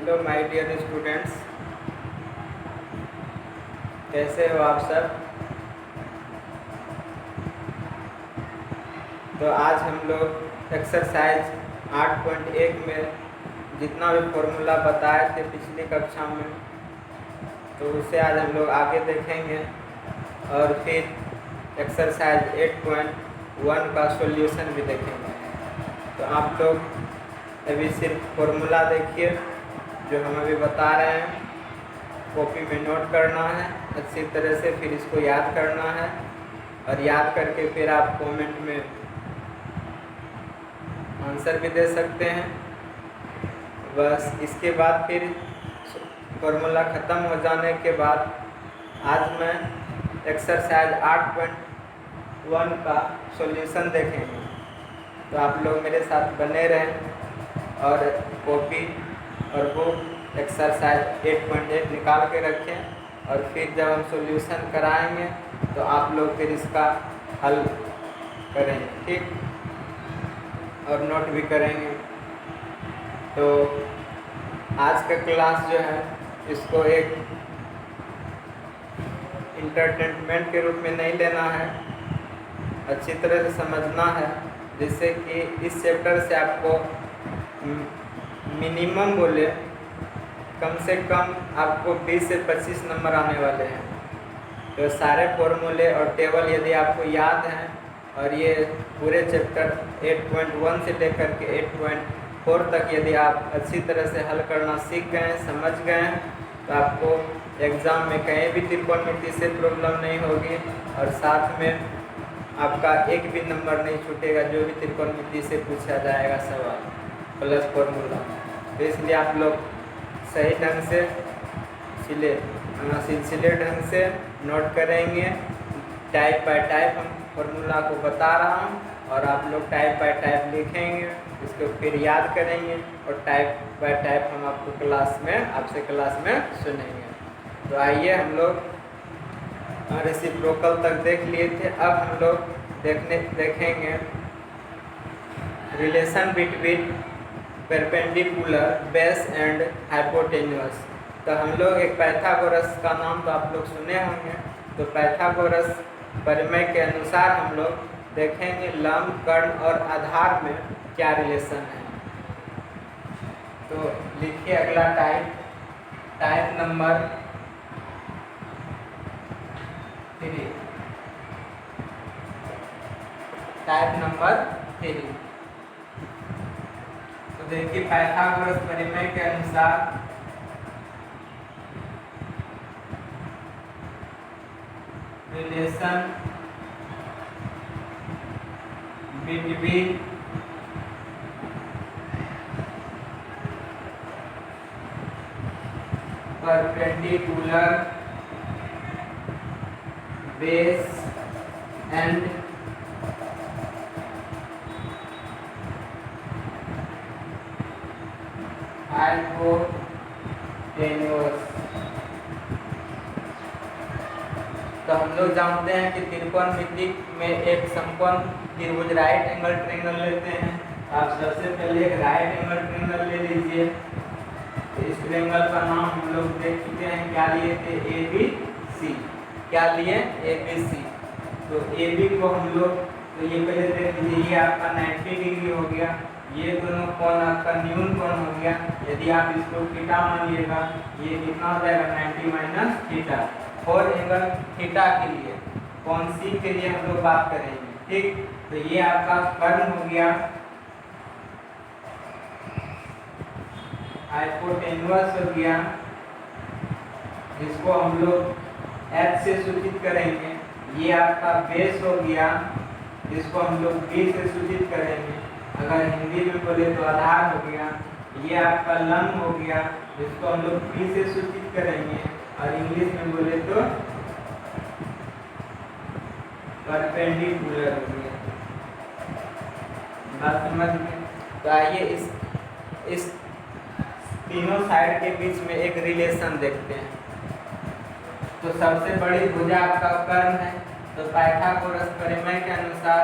Hello my dear students, कैसे हो आप सब। तो आज हम लोग एक्सरसाइज 8.1 में जितना भी फॉर्मूला बताए थे पिछली कक्षा में, तो उसे आज हम लोग आगे देखेंगे और फिर एक्सरसाइज 8.1 का सॉल्यूशन भी देखेंगे। तो आप लोग अभी सिर्फ फॉर्मूला देखिए जो हम अभी बता रहे हैं, कॉपी में नोट करना है अच्छी तरह से, फिर इसको याद करना है और याद करके फिर आप कमेंट में आंसर भी दे सकते हैं। बस इसके बाद फिर फॉर्मूला ख़त्म हो जाने के बाद आज मैं एक्सरसाइज 8.1 का सॉल्यूशन देखेंगे। तो आप लोग मेरे साथ बने रहें और कॉपी और बुक एक्सरसाइज 8.8 निकाल के रखें और फिर जब हम सॉल्यूशन कराएंगे तो आप लोग फिर इसका हल करेंगे, ठीक, और नोट भी करेंगे। तो आज का क्लास जो है इसको एक इंटरटेनमेंट के रूप में नहीं लेना है, अच्छी तरह से समझना है, जिससे कि इस चैप्टर से आपको मिनिमम बोले कम से कम आपको 20 से 25 नंबर आने वाले हैं। तो सारे फॉर्मूले और टेबल यदि आपको याद हैं और ये पूरे चैप्टर 8.1 से लेकर के 8.4 तक यदि आप अच्छी तरह से हल करना सीख गए हैं, समझ गए हैं, तो आपको एग्ज़ाम में कहीं भी त्रिकोणमिति से प्रॉब्लम नहीं होगी और साथ में आपका एक भी नंबर नहीं छूटेगा जो भी त्रिकोणमिति से पूछा जाएगा सवाल प्लस फॉर्मूला। तो इसलिए आप लोग सही ढंग से सिलसिले ढंग से नोट करेंगे। टाइप बाय टाइप हम फॉर्मूला को बता रहा हूँ और आप लोग टाइप बाय टाइप लिखेंगे, इसको फिर याद करेंगे और टाइप बाय टाइप हम आपको आपसे क्लास में सुनेंगे। तो आइए हम लोग रेसिप्रोकल तक देख लिए थे, अब हम लोग देखेंगे relation between perpendicular base and hypotenuse. तो हम लोग एक पाइथागोरस का नाम तो आप लोग सुने होंगे। तो पाइथागोरस प्रमेय के अनुसार हम लोग देखेंगे लंब, कर्ण और आधार में क्या रिलेशन है। तो लिखिए अगला टाइप नंबर 3। Type number 3। तो देखिए पाइथागोरस प्रमेय के अनुसार relation between perpendicular base and hypotenuse. तो हम लोग जानते हैं कि त्रिकोणमिति में एक समकोण त्रिभुज राइट एंगल ट्रायंगल लेते हैं। आप सबसे पहले एक राइट एंगल ट्रायंगल ले लीजिए। तो इस ट्रायंगल का नाम हम लोग देख चुके हैं, क्या लिए थे, ABC। क्या लिए, ABC। तो AB को हम लोग, तो ये पहले देख लीजिए, ये आपका 90 डिग्री हो गया, ये दोनों कोण आपका न्यून कोण हो गया। यदि आप इसको थीटा मानिएगा, ये कितना हो जाएगा, 90 माइनस थीटा। और एंगल थीटा के लिए, कोण C के लिए हम लोग बात करेंगे, ठीक। तो ये आपका कर्ण हो गया, हाइपोटेन्यूस हो गया, जिसको हम लोग H से सूचित करेंगे। ये आपका बेस हो गया, जिसको हम लोग B से सूचित करेंगे। अगर हिंदी में बोले तो आधार हो गया। ये आपका लंब हो गया, जिसको हम लोग P से सूचित करेंगे और इंग्लिश में बोले तो परपेंडिकुलर हो गया। बात समझ में। तो आइए इस तीनों साइड के बीच में एक रिलेशन देखते हैं। तो सबसे बड़ी भुजा आपका कर्ण है। तो पाइथागोरस प्रमेय के अनुसार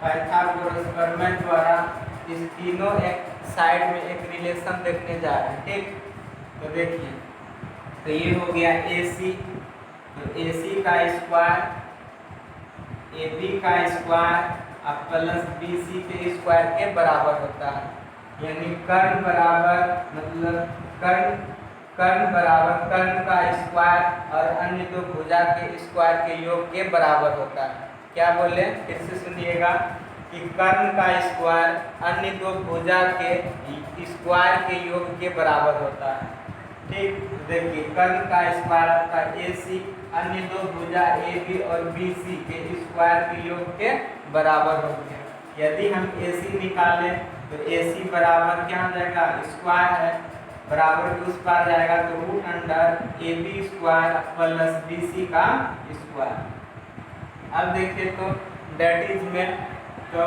पाइथागोरस प्रमेय द्वारा इस तीनों एक साइड में एक रिलेशन देखने जा रहे हैं। ठीक, तो देखिए, तो ये हो गया AC, तो AC का स्क्वायर AB का स्क्वायर अब प्लस BC के स्क्वायर के बराबर होता है। यानी कर्ण बराबर मतलब कर्ण बराबर कर्ण का स्क्वायर और अन्य दो भुजा के स्क्वायर के योग के बराबर होता है। क्या बोले, फिर से सुनिएगा कि कर्ण का स्क्वायर अन्य दो भुजा के स्क्वायर के योग के बराबर होता है। ठीक, देखिए कर्ण का स्क्वायर आपका AC अन्य दो भुजा AB और BC के स्क्वायर के योग के बराबर हो गया। यदि हम AC निकालें तो AC बराबर क्या हो जाएगा, स्क्वायर है, बराबर के उस पार जाएगा तो root under AB square plus BC का स्क्वायर। अब देखिए तो डेट इज में, तो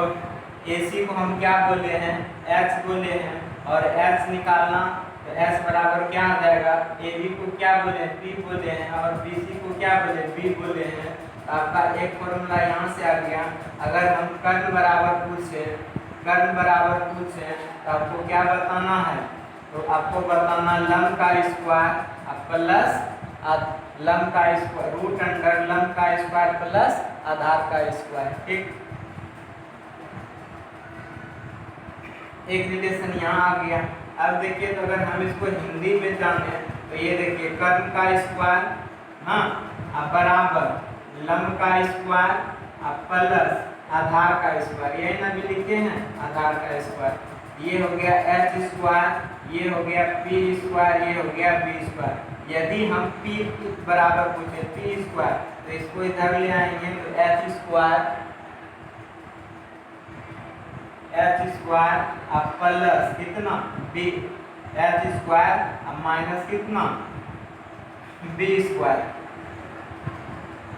AC को हम क्या बोले हैं, H बोले हैं, और H निकालना तो S बराबर क्या आ जाएगा, AB को क्या बोले हैं, P बोले हैं, और BC को क्या बोले, B बोले हैं। तो आपका एक फॉर्मूला यहाँ से आ गया। अगर हम कर्ण बराबर पूछे तो आपको क्या बताना है, तो आपको बताना लंब का स्क्वायर प्लस लंब का स्क्वायर रूट अंडर लंब का स्क्वायर प्लस आधार का स्क्वायर। ठीक, एक रिलेशन यहाँ आ गया। अब देखिए, तो अगर हम इसको हिंदी में जाने तो ये देखिए कर्ण का स्क्वायर बराबर लंब का स्क्वायर प्लस आधार का स्क्वायर, यही ना भी लिखे हैं, आधार का स्क्वायर। ये हो गया H स्क्वायर, ये हो गया P स्क्वायर, ये हो गया B स्क्वायर। यदि हम P बराबर पूछे P स्क्वायर तो इसको इधर ले आएंगे तो H स्क्वायर प्लस कितना B, H स्क्वायर माइनस कितना B स्क्वायर।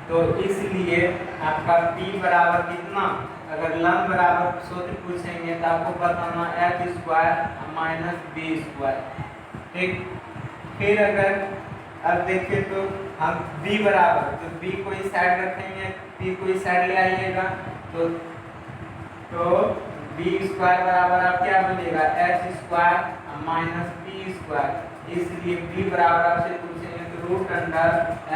तो इसलिए आपका P बराबर कितना, अगर लंब बराबर सूत्र पूछेंगे तो आपको बताना H square minus B square. ठीक, फिर अगर अब देखिए तो हम B बराबर, तो B को इस साइड रखेंगे, P को इस साइड ले आइएगा तो B स्क्वायर बराबर आप क्या बोलिएगा, H square minus B square. इसलिए B बराबर आपसे पूछेंगे तो root under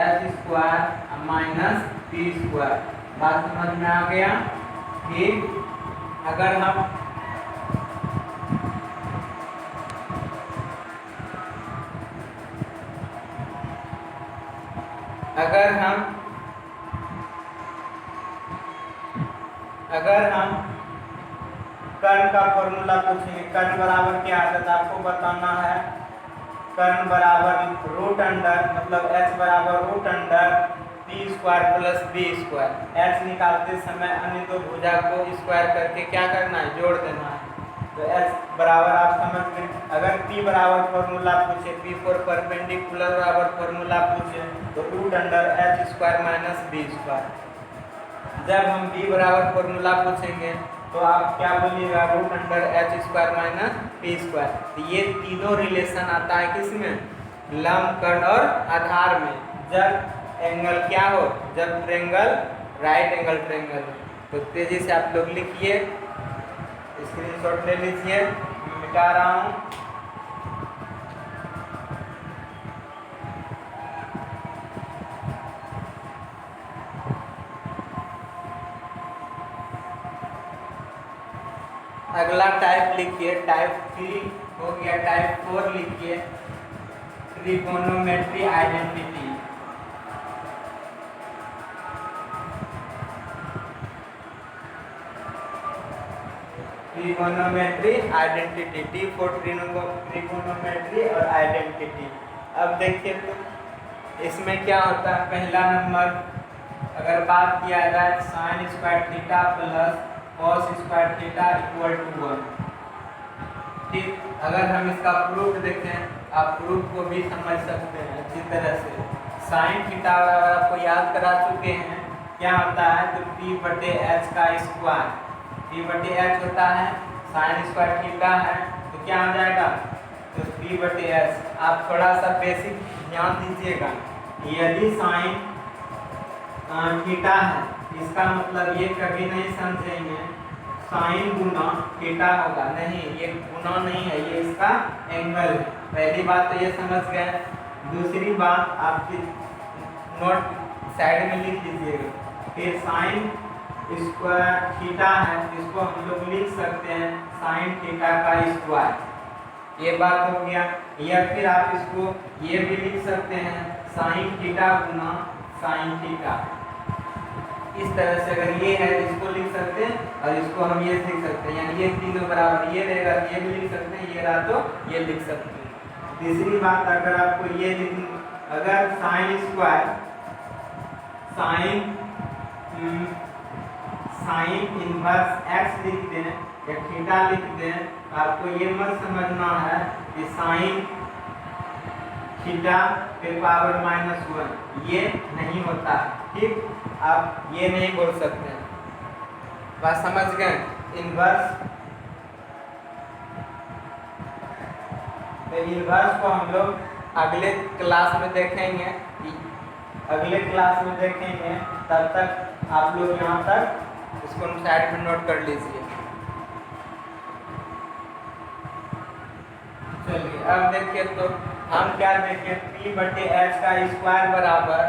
H square minus B square. बात समझ में आ गया। फिर अगर हम कर्ण का फॉर्मूला पूछेंगे, कर्ण बराबर क्या आता है, आपको बताना है कर्ण बराबर रूट अंडर मतलब H बराबर root under P square plus B square. H निकालते समय अन्य दो भुजा को स्क्वायर करके क्या करना है, जोड़ देना है। तो H बराबर आप समझ गए। अगर P बराबर फॉर्मूला पूछे, P फॉर परपेंडिकुलर बराबर फॉर्मूला पूछे तो root under H square minus B square. जब हम B बराबर फॉर्मूला पूछेंगे तो आप क्या बोलिएगा, root under H square minus B square. तो ये तीनों रिलेशन आता है किसमें, लंब, कर्ण और आधार में। जब एंगल क्या हो, जब ट्रेंगल राइट एंगल ट्रेंगल। तो तेजी से आप लोग लिखिए, स्क्रीनशॉट ले लीजिए, मिटा रहा हूँ। अगला टाइप लिखिए, टाइप 3 हो गया। टाइप 4 लिखिए, trigonometry identity. Trigonometry identity, T for trigonometry और आइडेंटिटी। अब देखिए तो इसमें क्या होता है, पहला नंबर अगर बात किया जाए sine square theta plus cos square theta equal to 1। ठीक, अगर हम इसका प्रूफ देखें, आप प्रूफ को भी समझ सकते हैं अच्छी तरह से। साइन थीटा अगर आपको याद करा चुके हैं क्या होता है, तो P बटे H का स्क्वायर, P बटे H होता है, साइन स्क्वायर थीटा है तो क्या हो जाएगा, तो P बटे H। आप थोड़ा सा बेसिक ध्यान दीजिएगा, यदि साइन थीटा है इसका मतलब ये कभी नहीं समझेंगे साइन गुना थीटा होगा। नहीं, ये गुना नहीं है, ये इसका एंगल है। पहली बात तो ये समझ गए। दूसरी बात आपकी नोट साइड में लिख लीजिएगा। फिर साइन स्क्वायर थीटा है, इसको हम लोग लिख सकते हैं साइन थीटा का स्क्वायर। ये बात हो गया। या फिर आप इसको ये भी लिख सकते हैं साइन थीटा गुना साइन थीटा। इस तरह से अगर ये है तो इसको लिख सकते हैं और इसको हम ये लिख सकते हैं, यानी ये तीनों बराबर ये रहेगा, ये भी लिख सकते हैं, ये रहा तो ये लिख सकते हैं। तीसरी बात, अगर आपको ये अगर sine square sine inverse x लिख दें या थीटा लिख दें, तो आपको ये मत समझना है कि साइन थीटा पे पावर -1, ये नहीं होता। ठीक, आप ये नहीं बोल सकते हैं। बात समझ गए? इनवर्स, तो इनवर्स को हम लोग अगले क्लास में देखेंगे। अगले क्लास में देखेंगे, तब तक आप लोग यहाँ तक इसको साइड में नोट कर लीजिए। चलिए अब देखिए, तो हम क्या देखें, p/h का स्क्वायर बराबर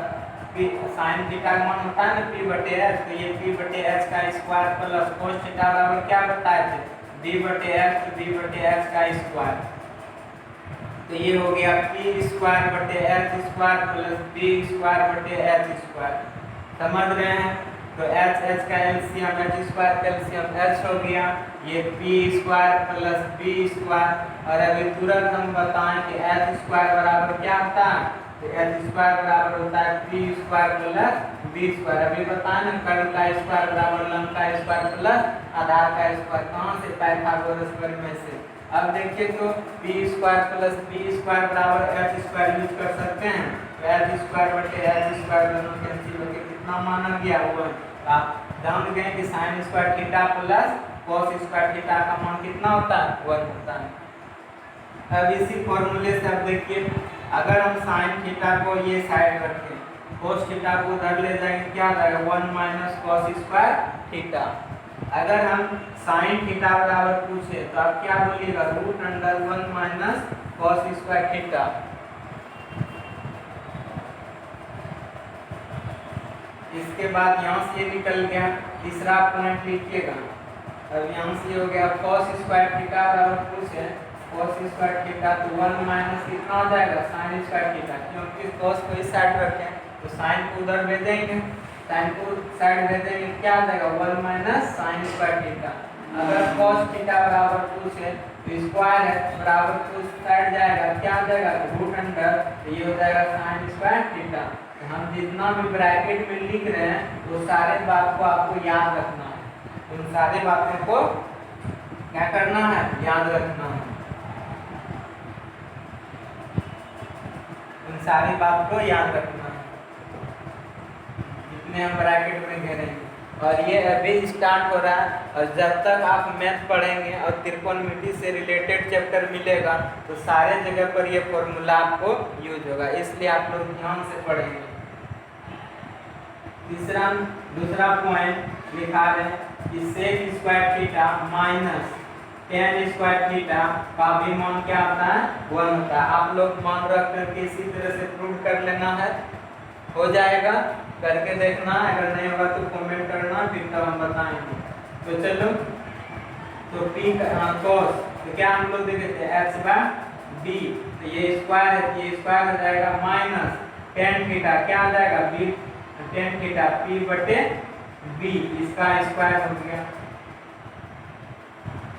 साइन थीटा का मान होता है ना p/h, तो ये p/h का स्क्वायर प्लस cos थीटा बराबर क्या बताए थे, d/h तो d/h का स्क्वायर। तो ये हो गया p स्क्वायर बटे h square plus b square बटे h स्क्वायर। समझ रहे हैं? तो h का एलसीएम h स्क्वायर का एलसीएम h हो गया, ये p square plus b square. और अभी तुरंत हम बताएं कि h स्क्वायर बराबर क्या होता है, तो h स्क्वायर बराबर होता है p square plus b square. अभी बताएं ना, कर्ल का स्क्वायर बराबर लंब का स्क्वायर प्लस आधार का स्क्वायर, कहाँ से, पाइथागोरस प्रमेय से। अब देखिए, तो p square plus b square बराबर h स्क्वायर यूज कर सकते हैं, तो h स्क्वायर बटे h स्क्वायर दोनों कैंसिल होकर कितना माना गया, 1। आप जान गए कि sign square theta plus cos square theta का मान कितना होता है, 1 होता है। अब इसी फॉर्मूले से अब देखिए, अगर हम साइन थीटा को ये साइड रखें, कॉस थीटा को उधर ले जाएंगे, क्या आ जाएगा, 1 माइनस कॉस स्क्वायर थीटा। अगर हम साइन थीटा बराबर पूछे तो आप क्या बोलिएगा, √1 माइनस कॉस स्क्वायर थीटा। इसके बाद यहाँ से निकल गया, तीसरा पॉइंट लिखिएगा। अब यहाँ से हो गया कॉस स्क्वायर थीटा बराबर पूछे कॉस स्क्वायर थीटा, तो 1 माइनस कितना हो जाएगा, साइन स्क्वायर थीटा। क्योंकि कॉस को इस साइड रखें तो साइन को उधर भेजेंगे, साइन को साइड भेजेंगे, क्या आ जाएगा, 1 माइनस साइन स्क्वायर थीटा। अगर कॉस थीटा बराबर पूछे तो स्क्वायर है बराबर तो साइड जाएगा, क्या आ जाएगा, √, तो ये हो जाएगा साइन स्क्वायर थीटा। हम जितना भी ब्रैकेट में लिख रहे हैं वो सारे बात को आपको याद रखना है, उन सारे बातों को क्या करना है, याद रखना है, उन सारी बात को याद रखना है जितने हम ब्रैकेट में घेरेंगे। और ये अभी स्टार्ट हो रहा है, और जब तक आप मैथ पढ़ेंगे और त्रिकोणमिति से रिलेटेड चैप्टर मिलेगा तो सारे जगह पर ये फॉर्मूला आपको यूज होगा, इसलिए आप लोग ध्यान से पढ़ेंगे। दूसरा पॉइंट लिखा है कि sec square theta minus tan square theta का भी मान क्या होता है, 1 होता है। आप लोग मान रख करके इसी तरह से प्रूव कर लेना है, हो जाएगा, करके देखना, अगर नहीं होगा तो कमेंट करना, फिर तब हम बताएंगे। तो चलो, तो p का cos, तो क्या हम लोग देखे थे, h/b, तो ये स्क्वायर है, ये स्क्वायर हो जाएगा माइनस टेन थीटा, क्या आ जाएगा, b टेन थीटा p/b, इसका स्क्वायर हो गया।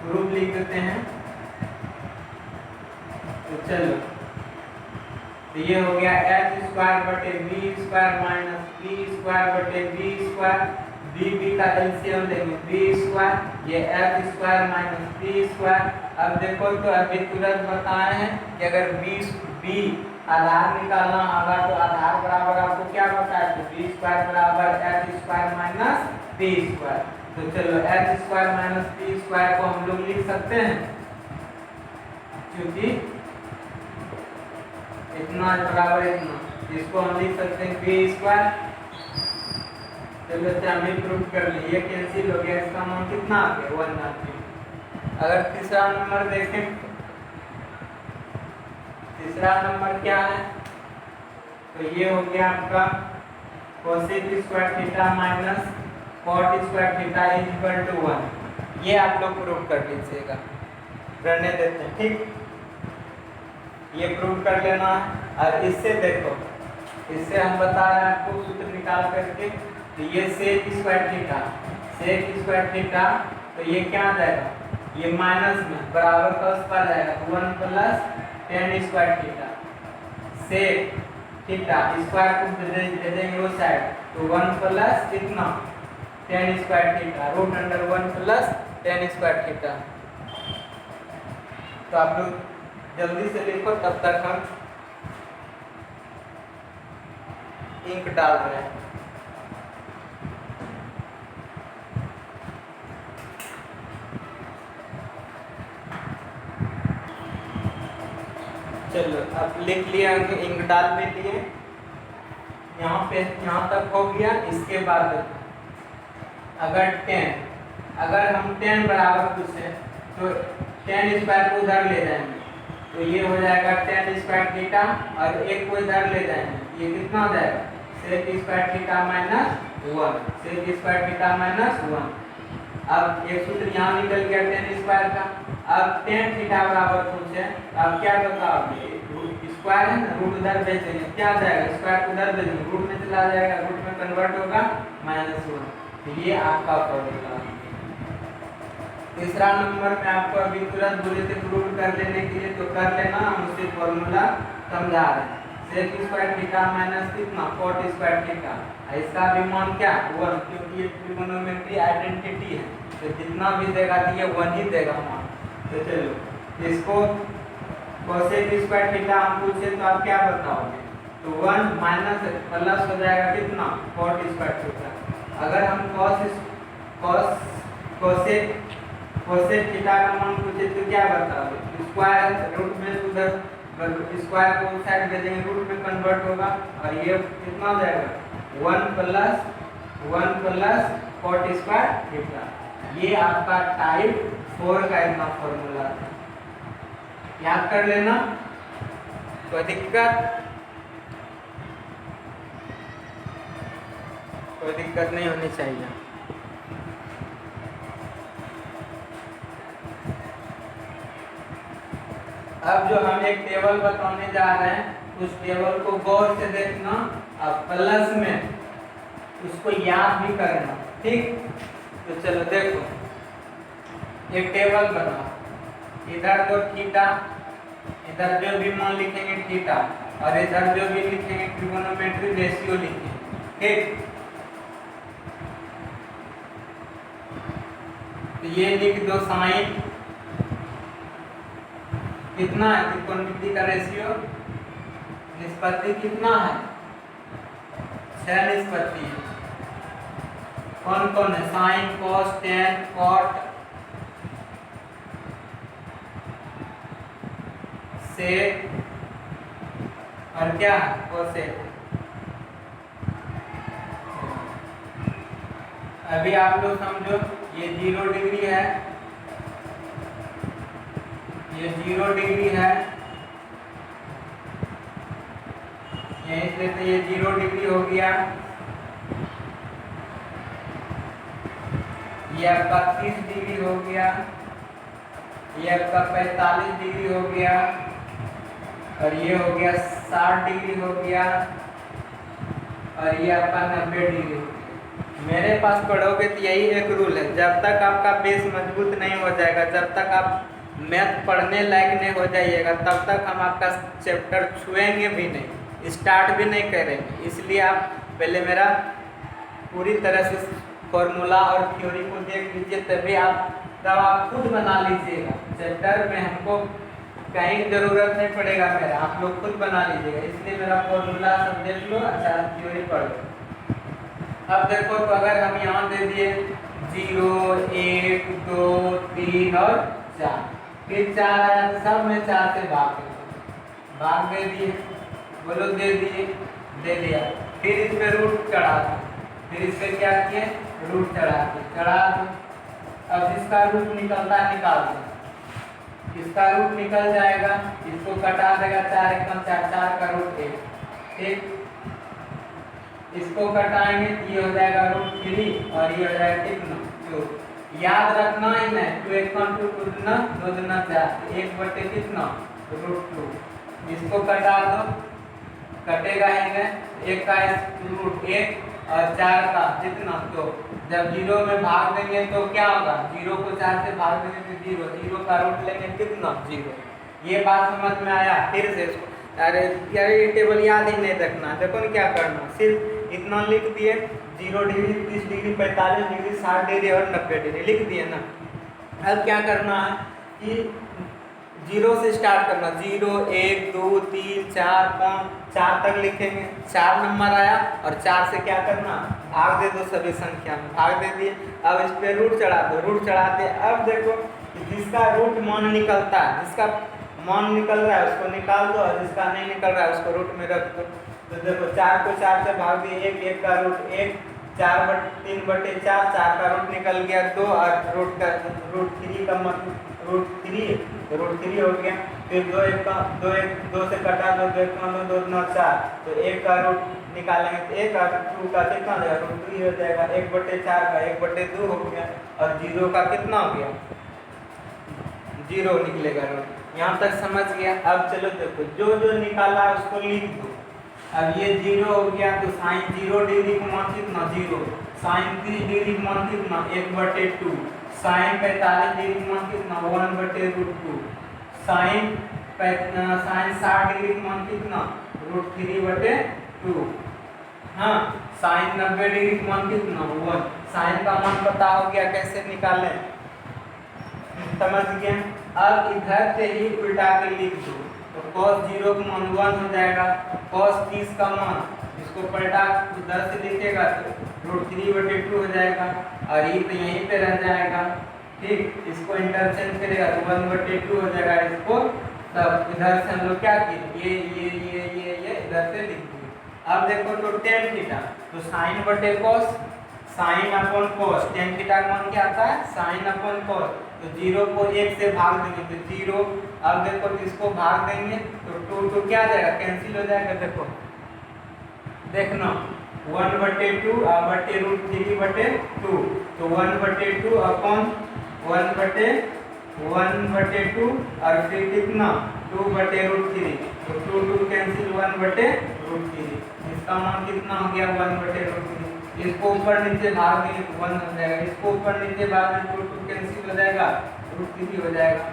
प्रूफ लिख देते हैं, तो चलो, तो ये हो गया h स्क्वायर बटे b square minus p square बटे b स्क्वायर, b का एलसीएम लेंगे b स्क्वायर, ये h square minus p square. अब देखो, तो अभी तुरंत बताए हैं कि अगर b आधार निकालना होगा तो आधार बराबर आपको क्या बताया, तो b स्क्वायर बराबर h square minus p square. तो चलो, h square minus p square को हम लोग लिख सकते हैं, क्योंकि इतना बराबर इतना, इसको हम लिख सकते हैं b स्क्वायर चलो हम प्रूव कर लिए, ये कैंसिल हो गया, इसका मान कितना आ गया 1 आ गया। अगर तीसरा नंबर देखें, तीसरा नंबर क्या है, तो ये हो गया आपका cosec square theta minus cot square theta is equal to 1। ये आप लोग प्रूव कर लीजिएगा, रहने देते हैं, ठीक। ये प्रूव कर लेना है। और इससे देखो, इससे हम बता रहे हैं आपको सूत्र निकाल करके, तो ये sec square theta, sec square theta, तो ये क्या आ जाएगा, ये माइनस में बराबर का उस पर जाएगा, तो 1 plus tan square theta, sec theta square को दे देंगे वो साइड, तो 1 प्लस कितना tan square theta, root under 1 plus tan square theta. तो आप लोग जल्दी से लिखो, तब तक हम इंक डाल रहे हैं। चलो अब लिख लिया, इंक डाल भी लिए, यहाँ पे यहाँ तक हो गया। इसके बाद अगर 10, अगर हम 10 बराबर पूछे तो 10 स्क्वायर को उधर ले जाएंगे, तो ये हो जाएगा 10 स्क्वायर थीटा, और एक को इधर ले जाएंगे, ये कितना हो जाएगा sec square theta minus 1, sec square theta minus 1। अब एक सूत्र यहाँ निकल गया 10 स्क्वायर का। अब 10 थीटा बराबर पूछे, अब क्या बताओगे, स्क्वायर है ना, रूट उधर भेजेंगे, क्या आ जाएगा, स्क्वायर उधर भेजेंगे, रूट में चला जाएगा, रूट में कन्वर्ट होगा -1। तो ये आपका फॉर्मूला। तीसरा नंबर में आपको अभी तुरंत बोले थे प्रूव कर लेने के लिए, तो कर लेना, हम उसे फॉर्मूला समझा रहे हैं। सेक स्क्वायर थीटा माइनस कितना कॉट स्क्वायर थीटा, इसका भी मान क्या 1, क्योंकि ये ट्रिगोनोमेट्री आइडेंटिटी है, तो जितना भी देगा तो ये 1 ही देगा मान। तो चलो इसको कोसेक स्क्वायर थीटा हम पूछे तो आप क्या बताओगे, तो 1 माइनस प्लस हो जाएगा कितना कॉट स्क्वायर थीटा। अगर हम कोसेक थीटा का मान पूछे तो क्या बताओगे, स्क्वायर रूट में उधर स्क्वायर को उस साइड भेजेंगे, रूट में कन्वर्ट होगा, और ये कितना हो जाएगा 1 प्लस कॉट स्क्वायर थीटा। ये आपका टाइप 4 का इतना फॉर्मूला था, याद कर लेना, कोई दिक्कत नहीं होनी चाहिए। अब जो हम एक टेबल बताने जा रहे हैं, उस टेबल को गौर से देखना, अब प्लस में उसको याद भी करना, ठीक। तो चलो देखो, एक टेबल बनाओ, इधर तो थीटा, इधर जो भी मान लिखेंगे थीटा, और इधर जो भी लिखेंगे ट्रिगोनोमेट्री रेशियो लिखेंगे, ठीक। तो ये लिख दो साइन कितना है, त्रिकोणमिति का रेशियो निष्पत्ति कितना है, 6 निष्पत्ति है। कौन कौन है, sine cos tan cot sec और क्या कोसेक। अभी आप लोग समझो, ये 0 डिग्री है, ये 0 डिग्री है, यहीं से तो ये 0 डिग्री हो गया, ये आपका 30 डिग्री हो गया, ये आपका 45 डिग्री हो गया, और ये हो गया 60 डिग्री हो गया, और ये आपका 90 डिग्री हो गया। मेरे पास पढ़ोगे तो यही एक रूल है, जब तक आपका बेस मजबूत नहीं हो जाएगा, जब तक आप मैथ पढ़ने लायक नहीं हो जाइएगा, तब तक हम आपका चैप्टर छुएंगे भी नहीं, स्टार्ट भी नहीं करेंगे। इसलिए आप पहले मेरा पूरी तरह से फॉर्मूला और थ्योरी को देख लीजिए, तब आप खुद बना लीजिएगा। चैप्टर में हमको कहीं ज़रूरत नहीं पड़ेगा मेरा, आप लोग खुद बना लीजिएगा। इसलिए मेरा फॉर्मूला सब देख लो, अच्छा थ्योरी पढ़ लो। अब देखो, तो अगर हम यहाँ दे दिए 0 1 2 3 और 4, फिर 4 आया तो सब में 4 से भाग दे दिए, बोलो दे दिए, दे दिया, फिर इस पे रूट चढ़ा दो, फिर इस पे क्या किए, रूट चढ़ा दो। अब इसका रूट निकलता है, निकाल दो। इसका रूट निकल जाएगा, इसको कटा देगा, 4 1 4, 4 का रूट 1। ठीक, इसको कटाएंगे, ये हो जाएगा √3 और ये हो जाएगा कितना 2। याद रखना ही नहीं, 2 1 2 2 दूना 2 दूना 4, 1 बटे कितना √2। इसको कटा दो, कटेगा ही नहीं, 1 का रूट 1 और 4 का कितना 2। जब 0 में भाग देंगे तो क्या होगा, 0 को 4 से भाग देंगे तो 0, 0 का रूट लेंगे कितना 0। ये बात समझ में आया। फिर से इसको, अरे यार ये टेबल याद ही नहीं रखना, देखो ना क्या करना, सिर्फ इतना लिख दिए, 0 डिग्री 30 डिग्री 45 डिग्री 60 डिग्री और 90 डिग्री लिख दिए ना। अब क्या करना है कि 0 से स्टार्ट करना, 0 1 2 3 4 5 4 तक लिखेंगे, 4 नंबर आया और 4 से क्या करना, भाग दे दो सभी संख्या में, भाग दे दिए। अब इस पे रूट चढ़ा दो, रूट चढ़ाते अब देखो जिसका रूट मान निकलता है, जिसका मान निकल रहा है उसको निकाल दो और जिसका नहीं निकल रहा है उसको रूट में रख दो। तो देखो 4 को 4 से भाग दिए, 1 1 का रूट 1, 3 बटे 4, 4 का रूट निकल गया 2 और √3 का मतलब √3 हो गया। फिर 2 1 का 2 से कटा दो, 2 1 2 2 9 4, तो 1 का रूट निकालेंगे तो 1 और 2 का कितना हो जाएगा, √3 हो जाएगा। 1 बटे 4 का 1 बटे 2 हो गया और 0 का कितना हो गया, 0 निकलेगा रूट। यहाँ तक समझ गया। अब चलो देखो जो जो निकाला उसको लिख दो। अब ये 0 हो गया तो साइन 0 डिग्री का मान कितना 0, साइन 30 डिग्री का मान कितना 1/2, साइन 45 डिग्री का मान कितना 1/√2, साइन 60 डिग्री का मान कितना √3/2। हाँ, साइन 90 डिग्री का मान कितना 1। साइन का मान पता हो गया, कैसे निकालें समझ गए। अब इधर से ही उल्टा के लिख दो, तो cos 0 का मान 1 हो जाएगा, cos 30 का मान इसको पलटा उधर से लिखेगा तो √3/2 हो जाएगा और ये तो यहीं पे रह जाएगा। ठीक, इसको इंटरचेंज करेगा तो 1/2 हो जाएगा इसको। तब इधर से हम लोग क्या किए, ये इधर से लिख दिए। अब देखो तो tan थीटा, तो साइन बटे cos, sine upon cos, tan theta का मान क्या आता है साइन अपॉन cos। तो 0 को 1 से भाग देंगे तो 0। अब देखो इसको भाग देंगे तो 2 क्या आ जाएगा, कैंसिल हो जाएगा। देखो देखना 1/2 और बटे √3/2, तो 1/2 अपॉन 1/2 और फिर कितना 2/√3, तो 2 कैंसिल 1/√3, इसका मान कितना हो गया 1/√3। इसको ऊपर नीचे भाग देंगे तो 1 हो जाएगा, इसको ऊपर नीचे भाग देंगे तो 2 कैंसिल हो जाएगा, √3 हो जाएगा।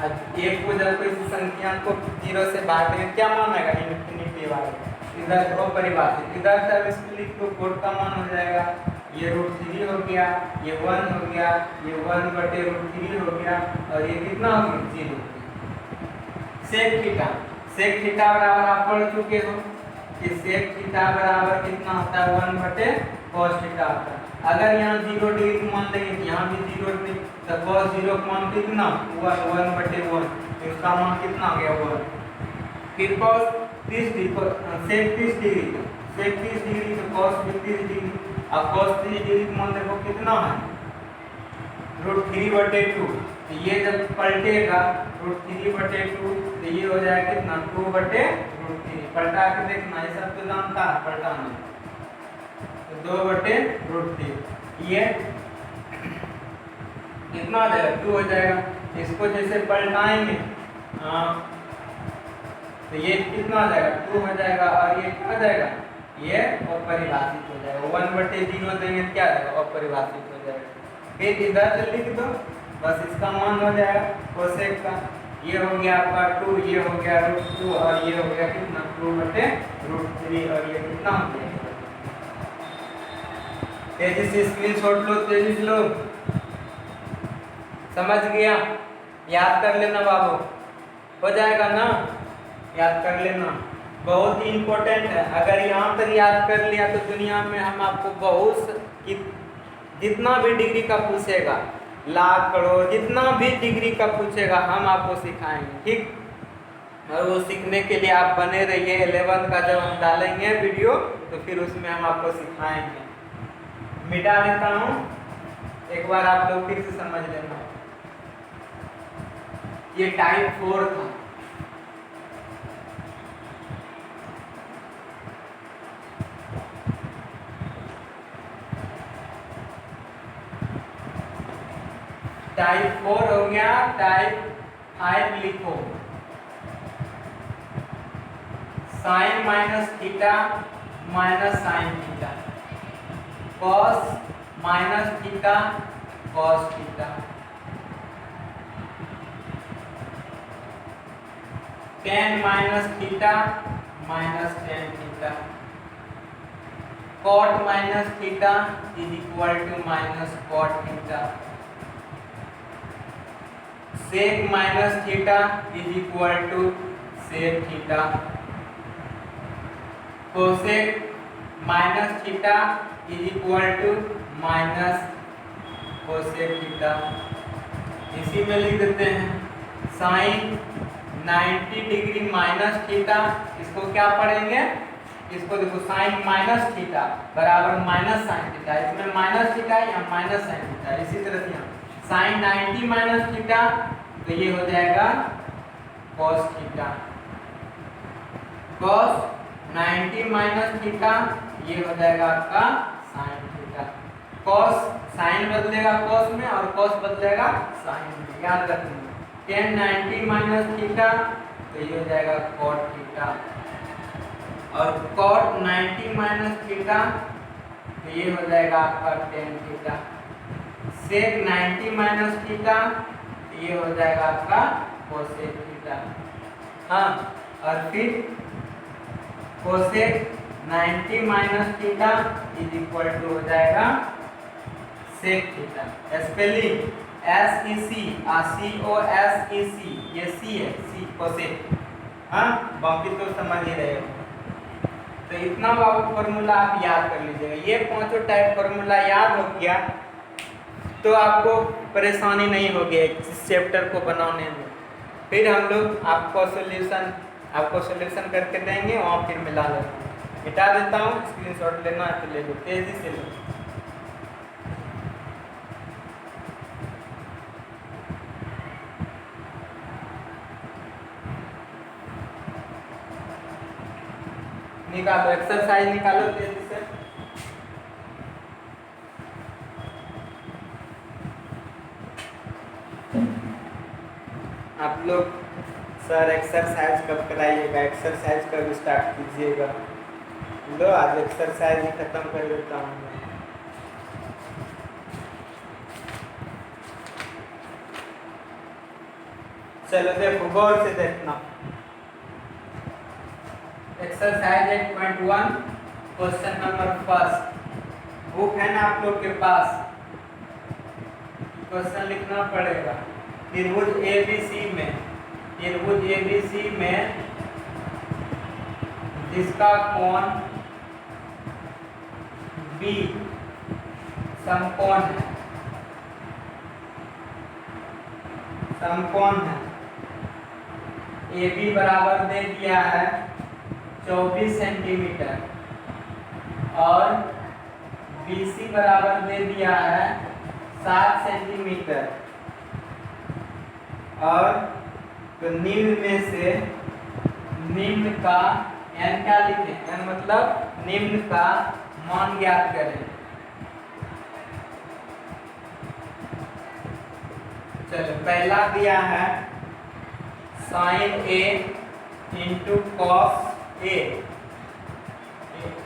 अब एक को जब कोई संख्या को 0 से भाग देंगे क्या मान आएगा, इन्फिनिटी वाला, इधर अपरिभाषित, इधर से इसको लिख दो, कोड का मान हो जाएगा, ये √3 हो गया, ये 1 हो गया, ये 1/√3 हो गया और ये कितना हो गया 0। सेक थीटा बराबर आप पढ़ चुके हो कि सेक थीटा बराबर कितना होता है 1/cos थीटा होता है। अगर यहाँ 0 डिग्री का मान लेंगे तो यहाँ भी 0 डिग्री, तो cos 0 का मान कितना 1/1, इसका मान कितना हो गया 1। फिर cos 30 डिग्री, सेक 30 डिग्री तो cos 30 डिग्री, अब cos 30 डिग्री का मान देखो कितना है √3/2, तो ये जब पलटेगा √3/2 तो ये हो जाएगा कितना 2/√3। पलटा के देखना, ये सब तो जानता है पलटाना, तो 2/√3 ये कितना आ जाएगा 2 हो जाएगा। इसको जैसे पलटाएंगे तो ये कितना आ जाएगा 2 हो जाएगा और ये क्या हो जाएगा, ये अपरिभाषित हो जाएगा। 1/0 देंगे क्या आ जाएगा, अपरिभाषित हो जाएगा। फिर इधर से लिख दो, बस इसका मान हो जाएगा कोसेक का, ये हो गया आपका 2, ये हो गया √2 और ये हो गया कितना 2/√3 और ये कितना हो गया। तेजी से स्क्रीनशॉट लो, तेजी से लो, समझ गया, याद कर लेना बाबू, हो जाएगा ना, याद कर लेना, बहुत ही इम्पोर्टेंट है। अगर यहाँ तक याद कर लिया तो दुनिया में हम आपको बहुत जितना भी डिग्री का पूछेगा, लाख करोड़ जितना भी डिग्री का पूछेगा हम आपको सिखाएंगे। ठीक, और वो सीखने के लिए आप बने रहिए। 11th का जब हम डालेंगे वीडियो तो फिर उसमें हम आपको सिखाएंगे। मिटा देता हूँ, एक बार आप लोग फिर से समझ लेना। ये टाइप 4 था। टाइप 4 हो गया, टाइप 5 लिखो। Sine minus theta minus sine theta, cos minus theta cos theta, tan minus theta minus tan theta, cot minus theta is equal to minus cot theta, sec minus theta is equal to sec theta, cosec minus theta is equal to minus cosec theta. इसी में लिख देते हैं sign 90 degree minus theta, इसको क्या पढ़ेंगे, इसको देखो साइन माइनस थीटा बराबर माइनस साइन थीटा, इसमें माइनस थीटा या माइनस साइन थीटा। इसी तरह से यहाँ साइन 90 माइनस थीटा तो ये हो जाएगा cos theta, cos 90 minus theta ये हो जाएगा आपका साइन थीटा। कॉस साइन बदलेगा कॉस में और कॉस बदलेगा साइन में, याद रखना। टेन 90 माइनस थीटा तो ये हो जाएगा कॉट थीटा, और कॉट 90 माइनस थीटा तो ये हो जाएगा आपका टेन थीटा, सेक 90 माइनस थीटा तो ये हो जाएगा आपका कोसेक थीटा। हाँ, और फिर cosec 90 minus theta is equal to हो जाएगा sec theta. Spelling SEC, COSEC, ये C है, C कोसेक। हाँ, बाकी तो समझ ही रहे हो। तो इतना फॉर्मूला आप याद कर लीजिएगा। ये पांचों टाइप फॉर्मूला याद हो गया तो आपको परेशानी नहीं होगी इस चैप्टर को बनाने में। फिर हम लोग आपको सोल्यूशन करके देंगे, वहाँ फिर मिला लेना। मिटा देता हूँ, स्क्रीनशॉट लेना है तो ले लो, तेजी से लो। निकालो, एक्सरसाइज निकालो तेजी से। आप लोग सर एक्सरसाइज कब कराइएगा, एक्सरसाइज कब स्टार्ट कीजिएगा। लो आज एक्सरसाइज ही खत्म कर देता हूँ मैं। चलो देखो, गौर से देखना। Exercise 8.1 question number first. Book है ना आप लोग के पास, क्वेश्चन लिखना पड़ेगा। त्रिभुज ABC में जिसका कोण B समकोण है, AB बराबर दे दिया है 24 सेंटीमीटर और BC बराबर दे दिया है 7 सेंटीमीटर, और तो निम्न में से निम्न का n क्या लिखें, n मतलब निम्न का मान ज्ञात करें। चलो, पहला दिया है sine A into cos A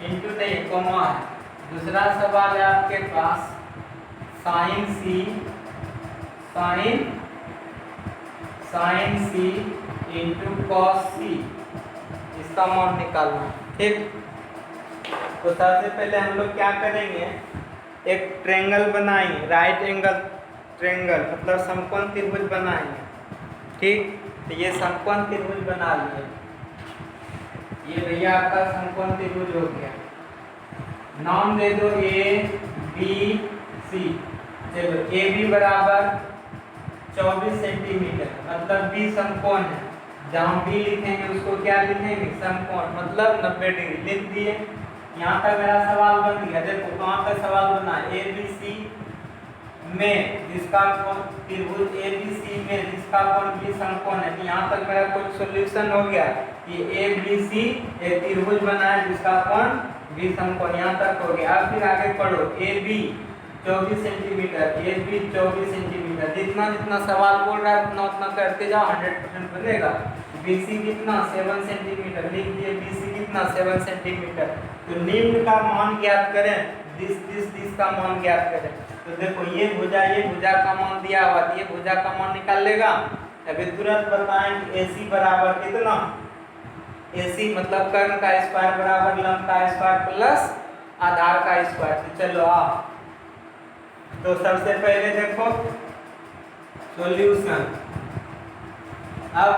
into नहीं कोमा है। दूसरा सवाल है आपके पास sine C into cos C, इसका मान निकालना। ठीक, तो सबसे पहले हम लोग क्या करेंगे, एक ट्रेंगल बनाएंगे, राइट एंगल ट्रेंगल मतलब समकोण त्रिभुज बनाएंगे। ठीक, तो ये समकोण त्रिभुज बना लिए। ये भैया आपका समकोण त्रिभुज हो गया। नाम दे दो ABC। चलो, AB बराबर 24 सेंटीमीटर मतलब B समकोण है। जहाँ B लिखेंगे उसको क्या लिखेंगे, समकोण मतलब 90 डिग्री लिख दिए। यहाँ तक मेरा सवाल बन गया। देखो कहाँ तक सवाल बना, ए बी सी में जिसका कोण त्रिभुज ए बी सी में जिसका कोण 20 अंकोण है। यहाँ तक मेरा कुछ सॉल्यूशन हो गया कि ए बी सी एक त्रिभुज बना है जिसका कोण 20 अंकोण, यहाँ तक हो गया। अब फिर आगे पढ़ो, A B 24 centimetre, A B 24 centimetre. जितना जितना सवाल बोल रहा है उतना उतना करते जाओ, 100% बनेगा। BC कितना 7 सेंटीमीटर, लिख दिए BC कितना 7 सेंटीमीटर। तो निम्न का मान ज्ञात करें, दिस का मान ज्ञात करें। तो देखो ये भुजा का मान दिया हुआ, ये भुजा का मान निकाल लेगा। अभी तुरंत बताएं कि AC बराबर कितना, AC मतलब कर्ण का स्क्वायर बराबर लंब का स्क्वायर प्लस आधार का स्क्वायर। तो चलो आओ, तो सबसे पहले देखो सॉल्यूशन। अब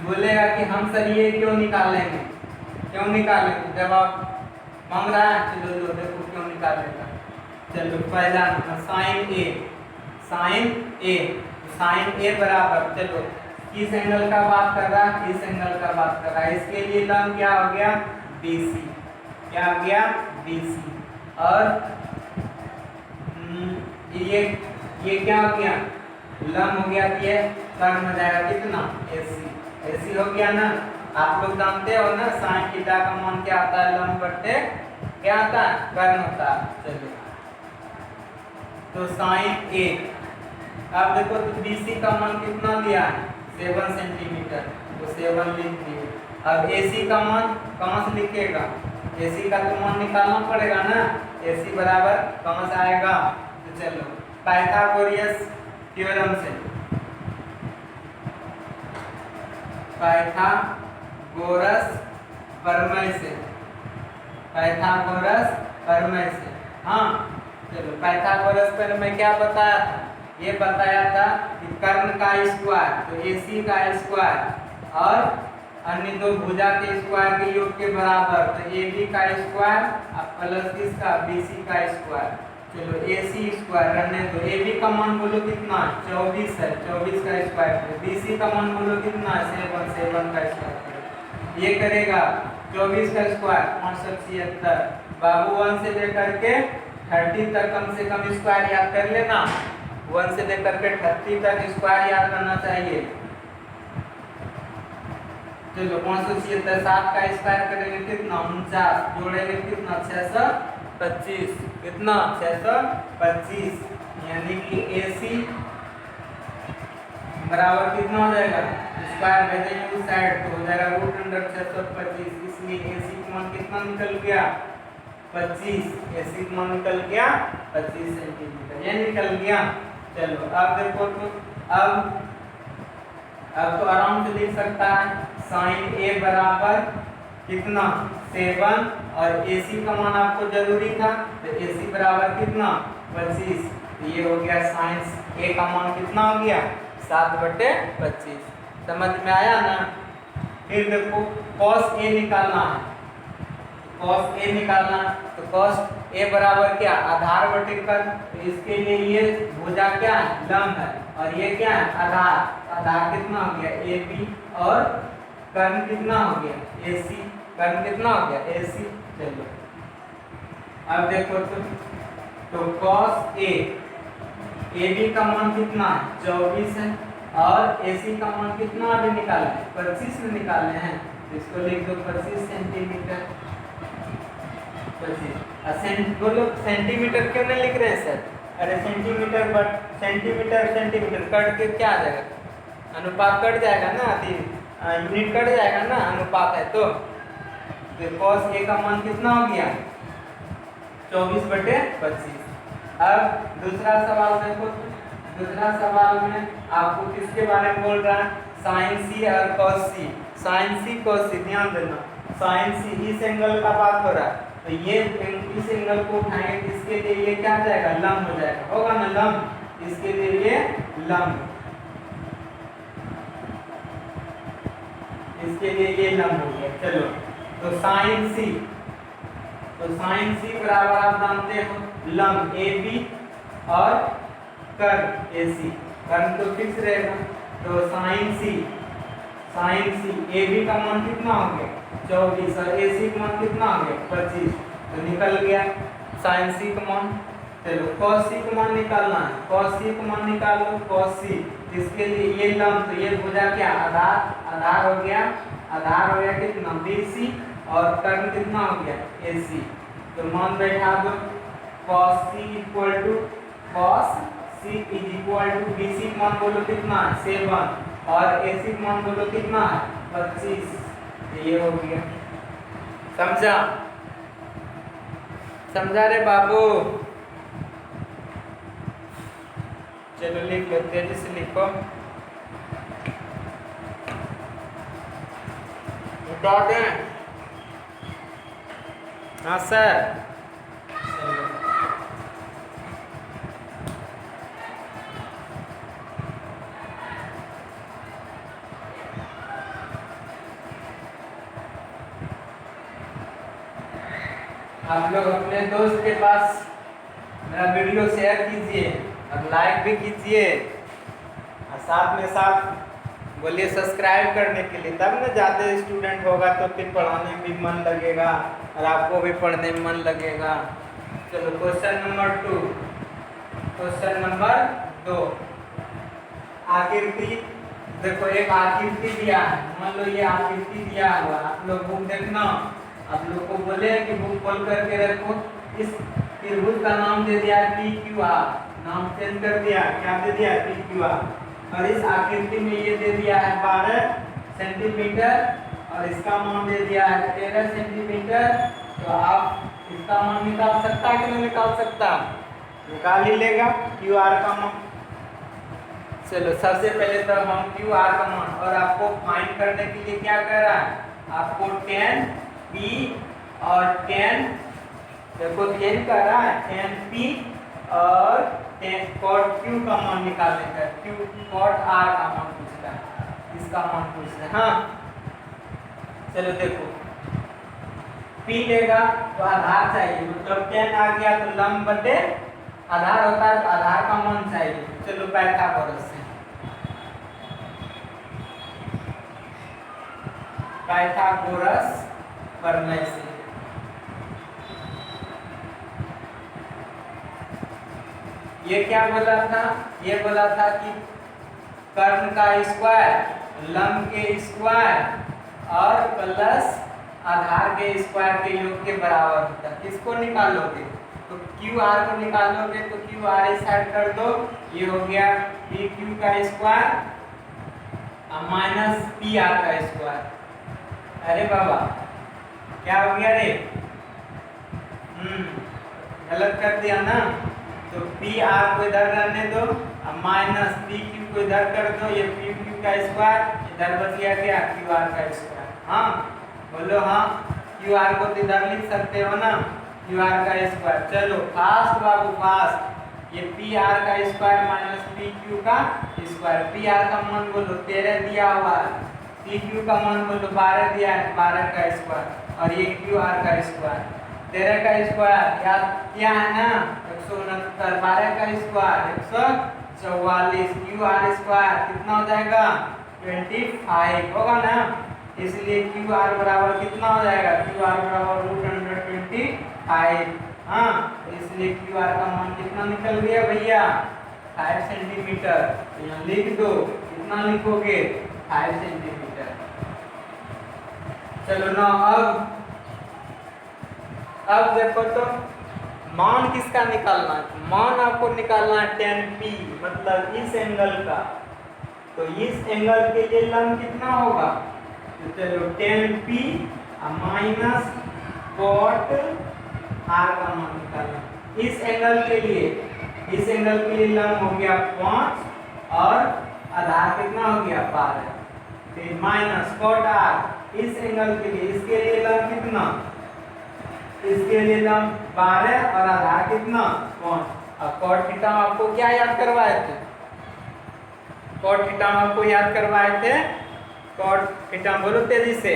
बोलेगा कि हम सर ये क्यों निकालेंगे, क्यों निकालेंगे, जब आप मांग रहा है चलो लो देखो क्यों निकालेगा। चलो पहला नंबर साइन ए बराबर, चलो किस एंगल का बात कर रहा है, किस एंगल का बात कर रहा है। इसके लिए लंब क्या हो गया BC, क्या हो गया BC। और ये क्या हो गया लंब हो गया, ये कर्ण हो जाएगा कितना AC हो गया ना। आप लोग जानते हो ना साइन थीटा का मान क्या आता है, लंब बटे क्या आता है कर्ण होता है। चलिए तो साइन A, अब देखो तो BC का मान कितना दिया है 7 सेंटीमीटर, तो 7 लिख दिए। अब AC का मान कहाँ से लिखेगा, AC का तो मान निकालना पड़ेगा ना, AC बराबर कहाँ से आएगा। तो चलो पाइथागोरस थ्योरम से, पाइथागोरस प्रमेय से, पाइथागोरस प्रमेय से। हाँ चलो पाइथागोरस प्रमेय क्या बताया था, ये बताया था कि कर्ण का स्क्वायर तो AC का स्क्वायर और अन्य दो भुजा के स्क्वायर के योग के बराबर, तो AB का स्क्वायर प्लस किसका BC का स्क्वायर। चलो AC स्क्वायर रहने दो, AB का मान बोलो कितना 24 है, 24 का स्क्वायर। BC का मान बोलो कितना 7 का स्क्वायर। ये करेगा 24 का स्क्वायर 576। बाबू 1 से लेकर के 30 तक कम से कम स्क्वायर याद कर लेना, 1 से लेकर के 30 तक स्क्वायर याद करना चाहिए। चलो 576 7 का स्क्वायर करेंगे कितना 49, जोड़ेंगे कितना 625, कितना 625, यानी कि AC बराबर कितना हो जाएगा, स्क्वायर भेजेंगे उस साइड तो हो जाएगा √625। इसलिए AC का मान कितना निकल गया 25, AC का मान निकल गया 25 सेंटीमीटर, ये निकल गया। चलो अब देखो तो अब तो आराम से लिख सकता है साइन A बराबर कितना 7 और AC का मान आपको जरूरी था तो AC बराबर कितना 25। तो ये हो गया साइन A का मान कितना हो गया 7/25। समझ में आया ना। फिर देखो cos A निकालना है, cos A निकालना तो cos A बराबर क्या आधार बटे कर्ण, तो इसके लिए ये भुजा क्या है लंब है और ये क्या है आधार। आधार कितना हो गया AB और कर्ण कितना हो गया AC, कर्ण कितना हो गया AC। चलो अब देखो तो cos A, AB का मान कितना है 24 है और AC का मान कितना अभी निकाले 25 में निकाले हैं, तो इसको लिख दो 25 सेंटीमीटर। 25 बोलो सेंटीमीटर क्यों नहीं लिख रहे हैं सर, अरे सेंटीमीटर बट सेंटीमीटर कट के क्या आ जाएगा, अनुपात कट जाएगा ना, यूनिट कट जाएगा ना, अनुपात है तो cos A का मान कितना हो गया 24/25। अब दूसरा सवाल देखो, दूसरा सवाल में आपको किसके बारे में बोल रहा है साइन C और cos C। Sine C cos C ध्यान देना, साइन C इस एंगल का बात हो रहा है तो ये इस एंगल को उठाएंगे, इसके लिए ये क्या हो जाएगा लंब हो जाएगा, होगा ना लंब, इसके लिए ये लंब, इसके लिए ये लंब हो गया। चलो तो साइन C, तो साइन C बराबर आप जानते हो लंब AB और कर्ण AC, कर्ण तो फिक्स रहेगा तो साइन C AB का मान कितना हो गया 24 और AC का मान कितना हो गया 25, तो निकल गया साइन सी का मान। चलो कॉस सी का मान निकालना है, कॉस सी का मान निकाल लो, कॉस सी। इसके लिए ये लंब, तो ये भुजा क्या आधार, आधार हो गया, आधार हो गया कितना BC और कर्ण कितना हो गया AC। तो मान बैठा दो cos C equal to cos C is equal to BC का मान बोलो कितना है 7 और AC का मान बोलो कितना है 25। ये हो गया, समझा, समझा रे बाबू। चलो लिख लो, तेजी से लिखो। इम्पोर्टेंट, हाँ सर। आप लोग अपने दोस्त के पास मेरा वीडियो शेयर कीजिए और लाइक भी कीजिए और साथ में साथ बोलिए सब्सक्राइब करने के लिए, तब ना ज़्यादा स्टूडेंट होगा तो फिर पढ़ाने में भी मन लगेगा और आपको भी पढ़ने में मन लगेगा। चलो क्वेश्चन नंबर 2, क्वेश्चन नंबर 2 आकृति। देखो एक आकृति दिया है, मान लो ये आकृति दिया हुआ, आप लोग बुक देखना, आप लोग को बोले कि बुक खोल करके रखो। इस त्रिभुज का नाम दे दिया PQR, नाम चेंज कर दिया, क्या दे दिया PQR। और इस आकृति में ये दे दिया है 12 सेंटीमीटर और इसका मान दे दिया है 13 सेंटीमीटर। तो आप इसका मान निकाल सकता है कि नहीं निकाल सकता, निकाल ही लेगा QR का मान। चलो सबसे पहले तो हम QR का मान, और आपको फाइंड करने के लिए क्या कर रहा है, आपको 10P और 10, देखो 10 कर रहा है 10P और 10 cot Q का मान निकालने का, Q cot R का मान पूछता है, इसका मान पूछता है। हाँ चलो देखो P लेगा तो आधार चाहिए, मतलब 10 आ गया तो लंब बटे आधार होता है, तो आधार का मान चाहिए। चलो पाइथागोरस से, पाइथागोरस प्रमेय से ये क्या बोला था, ये बोला था कि कर्ण का स्क्वायर लंब के स्क्वायर और प्लस आधार के स्क्वायर के योग के बराबर होता है। किसको निकालोगे, तो QR को निकालोगे तो QR इस साइड कर दो, ये हो गया PQ का स्क्वायर माइनस PR का स्क्वायर। अरे बाबा क्या हो गया रे, गलत कर दिया ना, तो PR को इधर रहने दो और माइनस PQ को इधर कर दो, ये PQ का स्क्वायर इधर बच गया क्या QR का स्क्वायर। हाँ बोलो हाँ, QR को तो इधर लिख सकते हो ना QR का स्क्वायर। चलो फास्ट बाबू फास्ट, ये PR का स्क्वायर माइनस PQ का स्क्वायर। PR का मान बोलो 13 दिया हुआ है, PQ का मान बोलो 12 दिया है, 12 का स्क्वायर और ये QR का स्क्वायर। 13 का स्क्वायर याद क्या है ना 169, 12 का स्क्वायर 144, QR स्क्वायर कितना हो जाएगा 25 होगा ना, इसलिए QR बराबर कितना हो जाएगा, QR बराबर √125। हाँ इसलिए QR का मान कितना निकल गया भैया 5 सेंटीमीटर। यहाँ लिख दो, कितना लिखोगे 5 सेंटीमीटर। चलो ना अब देखो तो मान किसका निकालना है, मान आपको निकालना है 10P, मतलब इस एंगल का। तो इस एंगल के लिए लंब कितना होगा, तो चलो 10P माइनस cot R का मान निकालना। इस एंगल के लिए, इस एंगल के लिए लंब हो गया 5 और आधार कितना हो गया 12, फिर माइनस cot R। इस एंगल के लिए, इसके लिए लंब कितना, इसके लिए लंब 12 और आधार कितना 5। अब cot थीटा आपको क्या याद करवाए थे, cot थीटा आपको याद करवाए थे, cot थीटा बोलो तेजी से,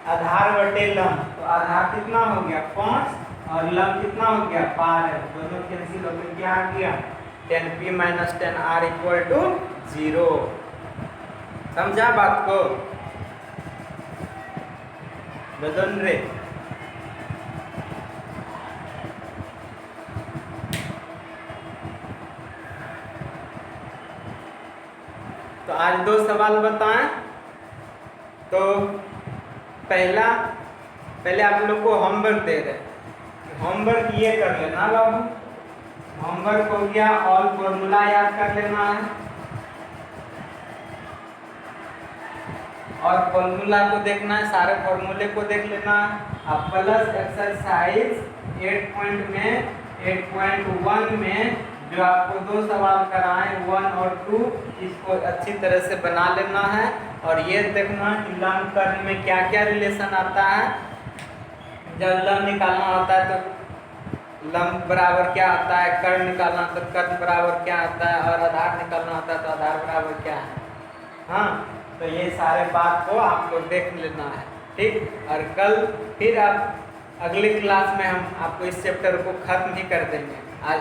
आधार बटे लंब। तो आधार कितना हो गया 5 और लंब कितना हो गया 12, दोनों कैंसिल हो गए, क्या आ गया 10P minus 10R equal to 0। समझा बात को, बदन रे। आज 2 सवाल बताएं। तो पहले आप लोग को होमवर्क दे रहे हैं, होमवर्क ये कर लेना बाबू। होमवर्क हो गया, ऑल फॉर्मूला याद कर लेना है, और फॉर्मूला को देखना है, सारे फॉर्मूले को देख लेना है। अब प्लस एक्सरसाइज 8.1 में जो आपको 2 सवाल कराए 1 और 2, इसको अच्छी तरह से बना लेना है। और ये देखना है कि लंब कर्ण में क्या क्या रिलेशन आता है। जब लंब निकालना होता है तो लंब बराबर क्या आता है, कर्ण निकालना तो कर्ण बराबर क्या आता है, और आधार निकालना होता है तो आधार बराबर क्या है। हाँ, तो ये सारे बात को आप लोग देख लेना है, ठीक। और कल फिर आप अगली क्लास में हम आपको इस चैप्टर को खत्म ही कर देंगे। आज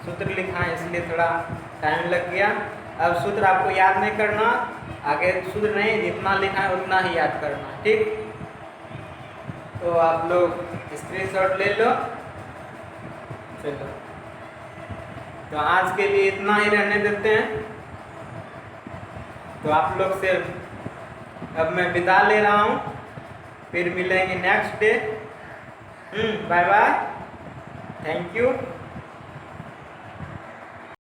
सूत्र लिखा है इसलिए थोड़ा टाइम लग गया। अब सूत्र आपको याद नहीं करना, आगे सूत्र नहीं, जितना लिखा है उतना ही याद करना, ठीक। तो आप लोग स्क्रीनशॉट ले लो। चलो, तो आज के लिए इतना ही रहने देते हैं। तो आप लोग से अब मैं विदा ले रहा हूँ, फिर मिलेंगे next day. Bye bye, thank you.